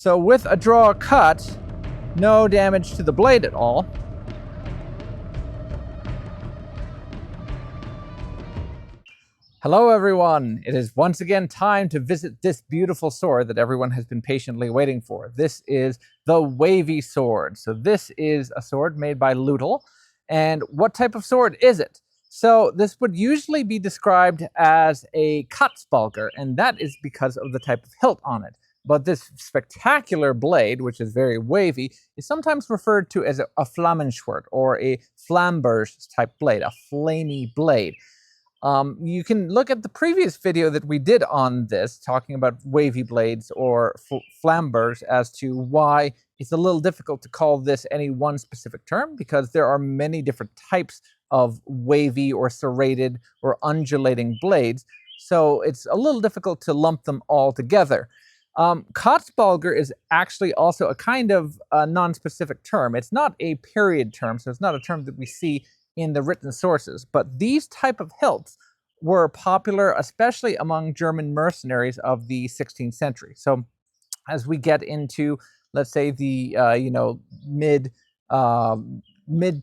So with a draw cut, no damage to the blade at all. Hello everyone, it is once again time to visit this beautiful sword that everyone has been patiently waiting for. This is the Wavy sword. So this is a sword made by Lutel. And what type of sword is it? So this would usually be described as a Katzbalger, and that is because of the type of hilt on it. But this spectacular blade, which is very wavy, is sometimes referred to as a Flammenschwert or a Flamberge type blade, a flamey blade. You can look at the previous video that we did on this, talking about wavy blades or Flamberge, as to why it's a little difficult to call this any one specific term, because there are many different types of wavy or serrated or undulating blades. So it's a little difficult to lump them all together. Katzbalger is actually also a kind of non-specific term. It's not a period term, so it's not a term that we see in the written sources. But these type of hilts were popular, especially among German mercenaries of the 16th century. So as we get into, let's say, the mid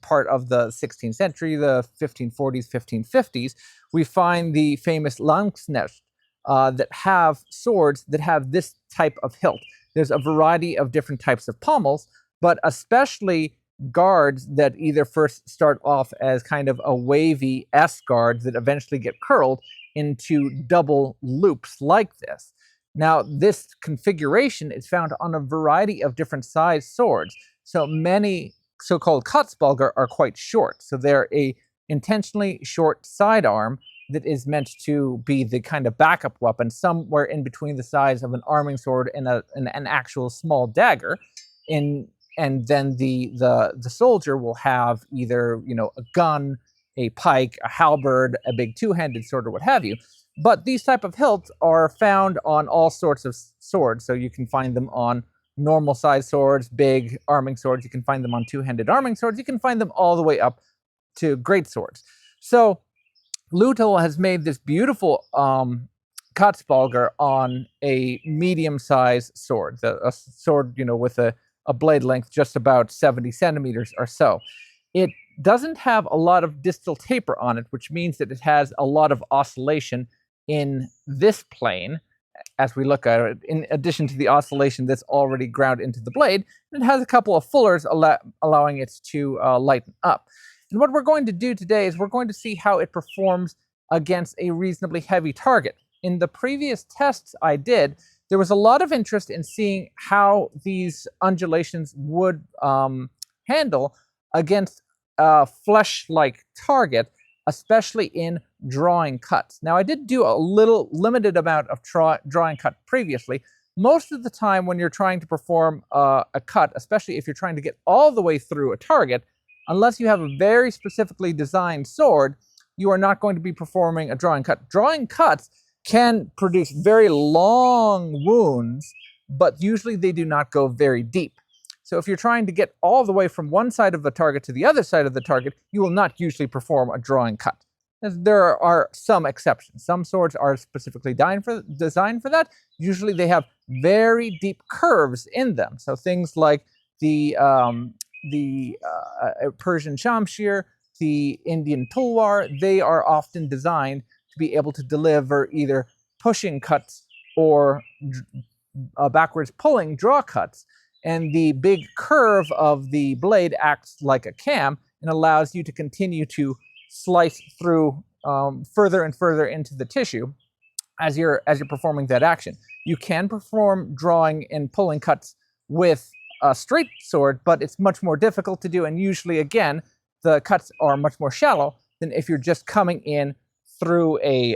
part of the 16th century, the 1540s, 1550s, we find the famous Flammenschwert that have swords that have this type of hilt. There's a variety of different types of pommels, but especially guards that either first start off as kind of a wavy S guard that eventually get curled into double loops like this. Now, this configuration is found on a variety of different size swords. So many so-called Katzbalger are quite short. So they're a intentionally short sidearm that is meant to be the kind of backup weapon, somewhere in between the size of an arming sword and an actual small dagger. And then the soldier will have either a gun, a pike, a halberd, a big two-handed sword, or what have you. But these type of hilts are found on all sorts of swords. So you can find them on normal size swords, big arming swords. You can find them on two-handed arming swords. You can find them all the way up to great swords. So Lutel has made this beautiful Katzbalger on a medium-sized sword, a sword, with a blade length just about 70 centimeters or so. It doesn't have a lot of distal taper on it, which means that it has a lot of oscillation in this plane as we look at it, in addition to the oscillation that's already ground into the blade. It has a couple of fullers allowing it to lighten up. And what we're going to do today is we're going to see how it performs against a reasonably heavy target. In the previous tests I did, there was a lot of interest in seeing how these undulations would handle against a flesh-like target, especially in drawing cuts. Now, I did do a little limited amount of drawing cut previously. Most of the time when you're trying to perform a cut, especially if you're trying to get all the way through a target, unless you have a very specifically designed sword, you are not going to be performing a drawing cut. Drawing cuts can produce very long wounds, but usually they do not go very deep. So if you're trying to get all the way from one side of the target to the other side of the target, you will not usually perform a drawing cut. There are some exceptions. Some swords are specifically designed for that. Usually they have very deep curves in them. So things like the Persian Shamshir, the Indian Tulwar, they are often designed to be able to deliver either pushing cuts or backwards pulling draw cuts. And the big curve of the blade acts like a cam and allows you to continue to slice through further and further into the tissue as you're performing that action. You can perform drawing and pulling cuts with a straight sword, but it's much more difficult to do, and usually, again, the cuts are much more shallow than if you're just coming in through a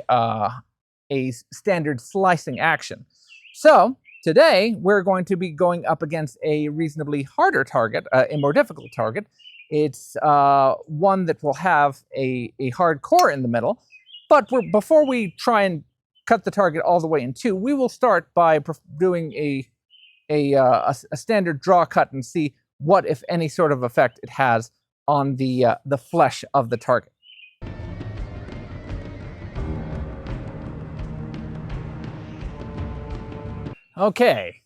standard slicing action. So today we're going to be going up against a reasonably harder target, a more difficult target. It's one that will have a hard core in the middle, but before we try and cut the target all the way in two, we will start by doing a standard draw cut and see what, if any, sort of effect it has on the flesh of the target. Okay,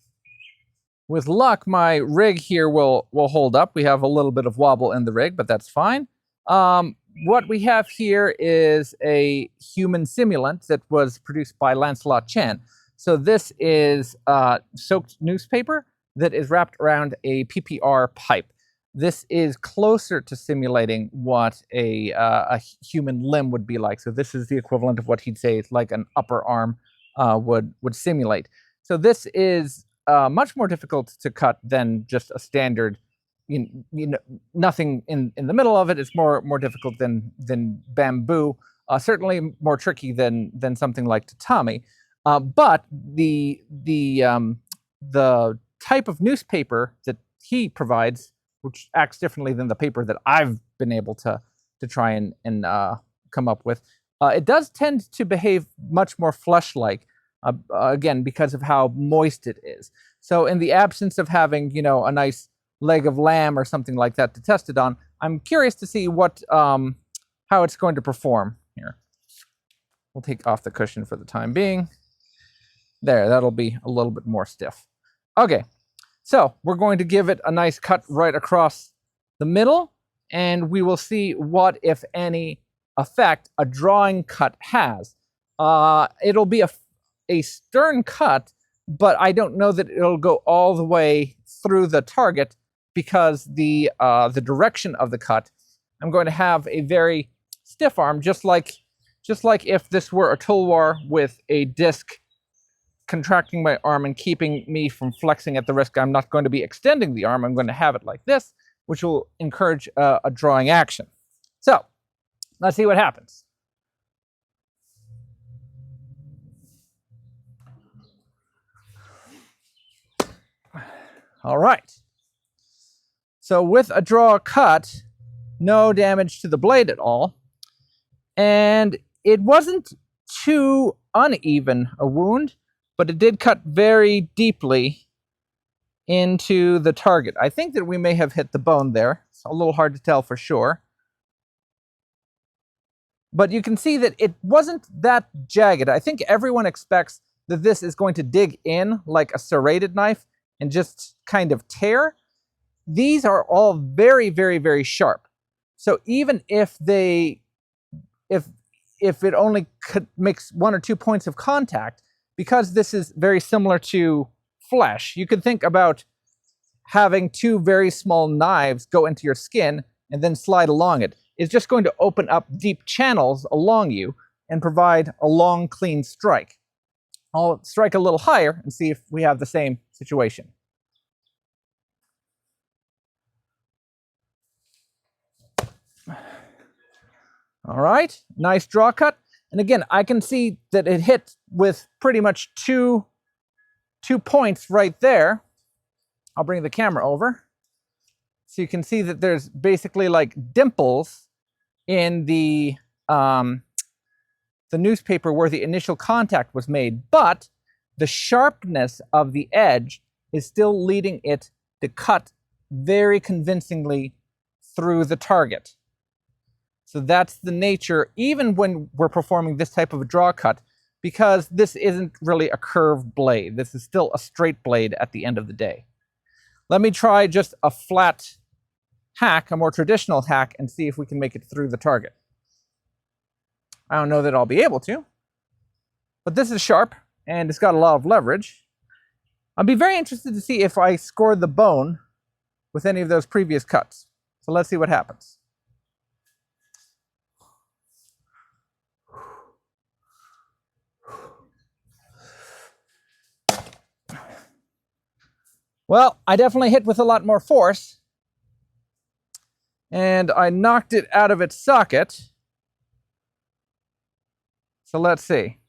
With luck, my rig here will hold up. We have a little bit of wobble in the rig, but that's fine. What we have here is a human simulant that was produced by Lancelot Chen. So this is soaked newspaper that is wrapped around a PPR pipe. This is closer to simulating what a human limb would be like. So this is the equivalent of what he'd say is like an upper arm would simulate. So this is much more difficult to cut than just a standard, nothing in the middle of it. It's more difficult than bamboo. Certainly more tricky than something like tatami. But the type of newspaper that he provides, which acts differently than the paper that I've been able to try and come up with, it does tend to behave much more flesh-like, again, because of how moist it is. So in the absence of having, a nice leg of lamb or something like that to test it on, I'm curious to see what how it's going to perform here. We'll take off the cushion for the time being. There, that'll be a little bit more stiff. Okay, so we're going to give it a nice cut right across the middle, and we will see what, if any, effect a drawing cut has. It'll be a stern cut, but I don't know that it'll go all the way through the target because the direction of the cut, I'm going to have a very stiff arm, just like if this were a tulwar with a disc contracting my arm and keeping me from flexing at the risk. I'm not going to be extending the arm. I'm going to have it like this, which will encourage a drawing action. So let's see what happens. All right. So with a draw cut, no damage to the blade at all. And it wasn't too uneven a wound, but it did cut very deeply into the target. I think that we may have hit the bone there. It's a little hard to tell for sure. But you can see that it wasn't that jagged. I think everyone expects that this is going to dig in like a serrated knife and just kind of tear. These are all very, very, very sharp. So even if it only makes 1 or 2 points of contact, because this is very similar to flesh, you could think about having 2 very small knives go into your skin and then slide along it. It's just going to open up deep channels along you and provide a long, clean strike. I'll strike a little higher and see if we have the same situation. All right, nice draw cut. And again, I can see that it hit with pretty much two points right there. I'll bring the camera over. So you can see that there's basically like dimples in the newspaper where the initial contact was made, but the sharpness of the edge is still leading it to cut very convincingly through the target. So that's the nature, even when we're performing this type of a draw cut, because this isn't really a curved blade. This is still a straight blade at the end of the day. Let me try just a flat hack, a more traditional hack, and see if we can make it through the target. I don't know that I'll be able to, but this is sharp and it's got a lot of leverage. I'd be very interested to see if I scored the bone with any of those previous cuts. So let's see what happens. Well, I definitely hit with a lot more force, and I knocked it out of its socket. So let's see.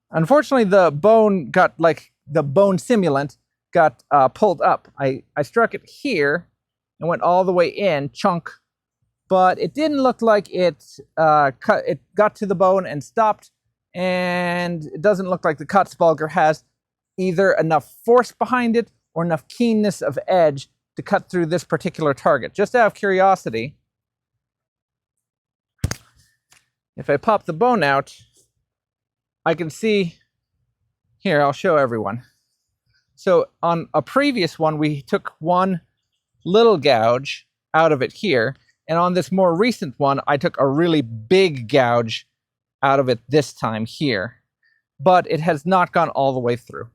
Unfortunately, the bone simulant got pulled up. I struck it here and went all the way in, chunk, but it didn't look like it got to the bone and stopped, and it doesn't look like the Katzbalger has either enough force behind it or enough keenness of edge to cut through this particular target. Just out of curiosity, if I pop the bone out, I can see, here, I'll show everyone. So on a previous one, we took one little gouge out of it here. And on this more recent one, I took a really big gouge out of it this time here. But it has not gone all the way through.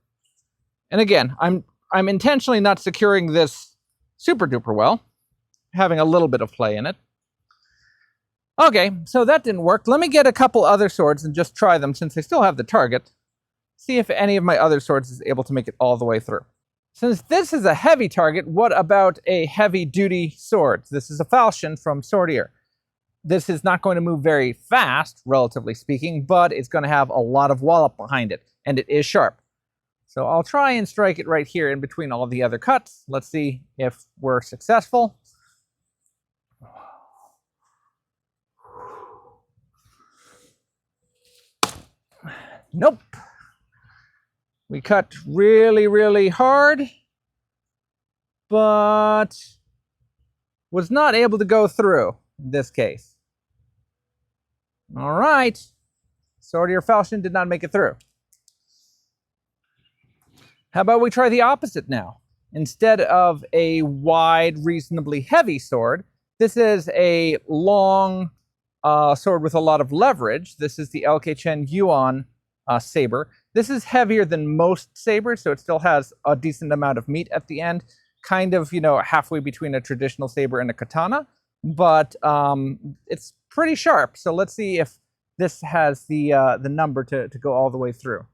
And again, I'm intentionally not securing this super duper well, having a little bit of play in it. Okay, so that didn't work. Let me get a couple other swords and just try them since I still have the target. See if any of my other swords is able to make it all the way through. Since this is a heavy target, what about a heavy-duty sword? This is a falchion from Swordier. This is not going to move very fast, relatively speaking, but it's going to have a lot of wallop behind it, and it is sharp. So I'll try and strike it right here in between all the other cuts. Let's see if we're successful. Nope. We cut really, really hard, but was not able to go through in this case. All right. Swordier falchion did not make it through. How about we try the opposite now? Instead of a wide, reasonably heavy sword, this is a long sword with a lot of leverage. This is the a.k.a. Yuan saber. This is heavier than most sabers, so it still has a decent amount of meat at the end, kind of, you know, halfway between a traditional saber and a katana, but it's pretty sharp. So let's see if this has the number to go all the way through.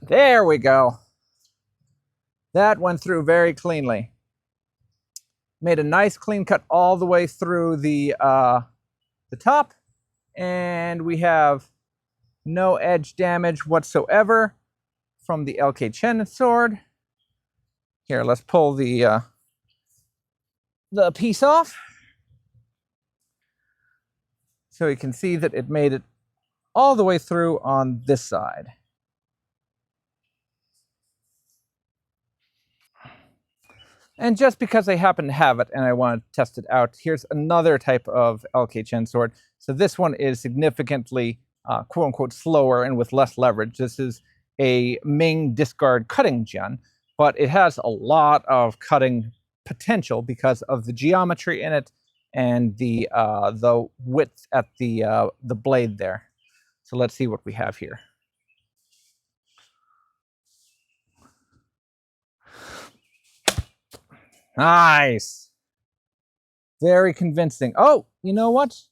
There we go. That went through very cleanly. Made a nice clean cut all the way through the top, and we have no edge damage whatsoever from the a.k.a. sword. Here, let's pull the piece off, so you can see that it made it all the way through on this side. And just because I happen to have it and I want to test it out, here's another type of a.k.a. sword. So this one is significantly, quote-unquote, slower and with less leverage. This is a Ming discard cutting gen, but it has a lot of cutting potential because of the geometry in it and the width at the blade there. So let's see what we have here. Nice. Very convincing. Oh, you know what?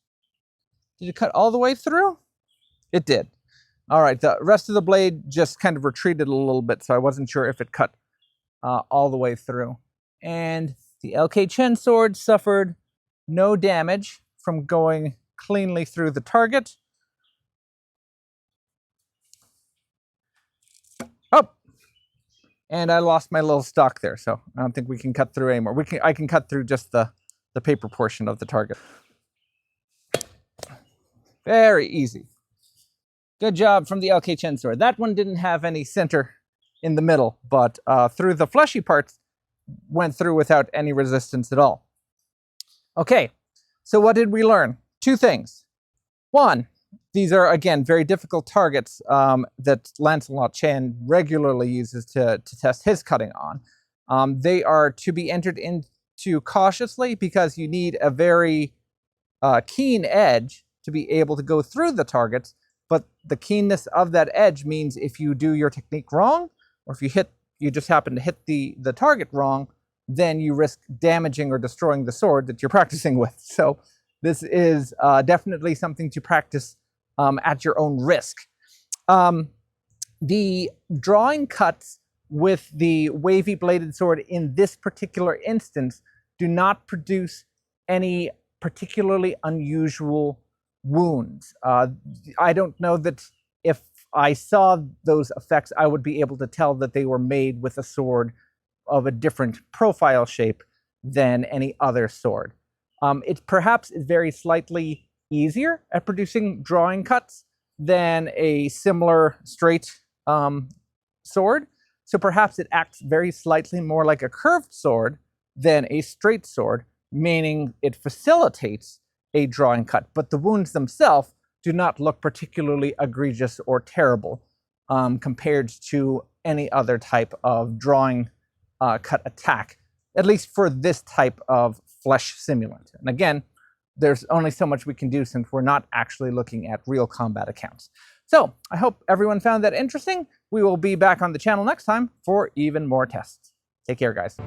Did it cut all the way through? It did. All right, the rest of the blade just kind of retreated a little bit, so I wasn't sure if it cut all the way through. And the a.k.a. sword suffered no damage from going cleanly through the target. Oh! And I lost my little stock there, so I don't think we can cut through anymore. I can cut through just the paper portion of the target. Very easy. Good job from the a.k.a. sword. That one didn't have any center in the middle, but through the fleshy parts, went through without any resistance at all. Okay, so what did we learn? Two things. One, these are, again, very difficult targets that Lancelot Chan regularly uses to test his cutting on. They are to be entered into cautiously because you need a very keen edge to be able to go through the targets, but the keenness of that edge means if you do your technique wrong, or if you just happen to hit the target wrong, then you risk damaging or destroying the sword that you're practicing with. So this is definitely something to practice at your own risk. The drawing cuts with the wavy bladed sword in this particular instance do not produce any particularly unusual wounds. I don't know that if I saw those effects, I would be able to tell that they were made with a sword of a different profile shape than any other sword. It perhaps is very slightly easier at producing drawing cuts than a similar straight sword. So perhaps it acts very slightly more like a curved sword than a straight sword, meaning it facilitates a draw and cut, but the wounds themselves do not look particularly egregious or terrible compared to any other type of drawing cut attack, at least for this type of flesh simulant. And again, there's only so much we can do since we're not actually looking at real combat accounts. So I hope everyone found that interesting. We will be back on the channel next time for even more tests. Take care, guys.